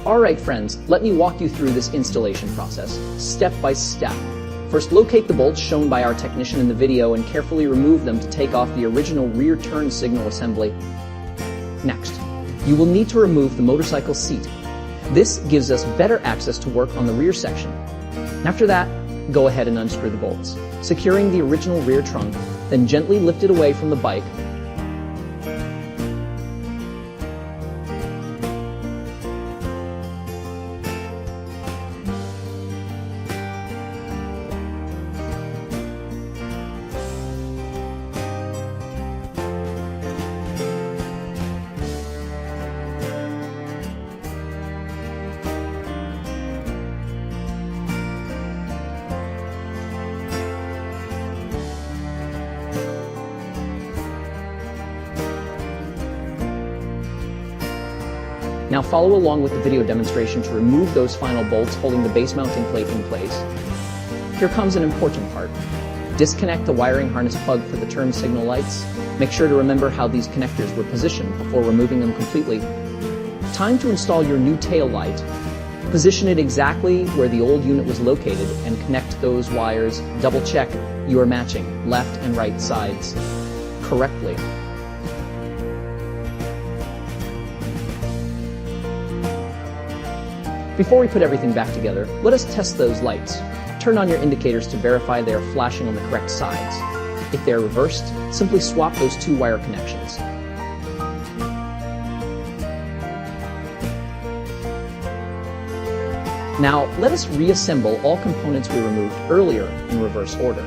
Alright friends, let me walk you through this installation process, step by step. First, locate the bolts shown by our technician in the video and carefully remove them to take off the original rear turn signal assembly. Next, you will need to remove the motorcycle seat. This gives us better access to work on the rear section. After that, go ahead and unscrew the bolts, securing the original rear trunk, then gently lift it away from the bike. Now follow along with the video demonstration to remove those final bolts holding the base mounting plate in place. Here comes an important part. Disconnect the wiring harness plug for the turn signal lights. Make sure to remember how these connectors were positioned before removing them completely. Time to install your new tail light. Position it exactly where the old unit was located and connect those wires. Double check you are matching left and right sides correctly. Before we put everything back together, let us test those lights. Turn on your indicators to verify they are flashing on the correct sides. If they are reversed, simply swap those two wire connections. Now, let us reassemble all components we removed earlier in reverse order.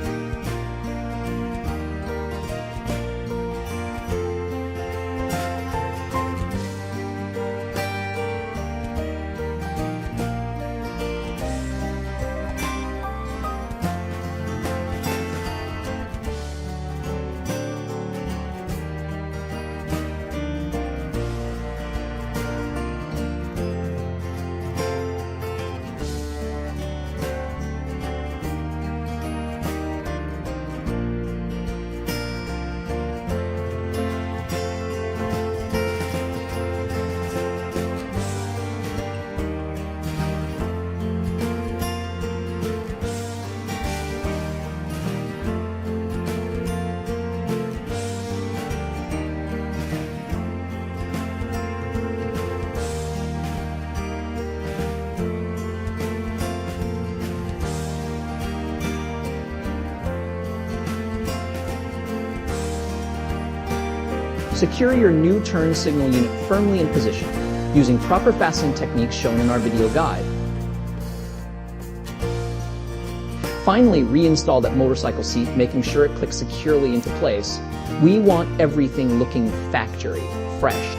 Secure your new turn signal unit firmly in position, using proper fastening techniques shown in our video guide. Finally, reinstall that motorcycle seat, making sure it clicks securely into place. We want everything looking factory, fresh,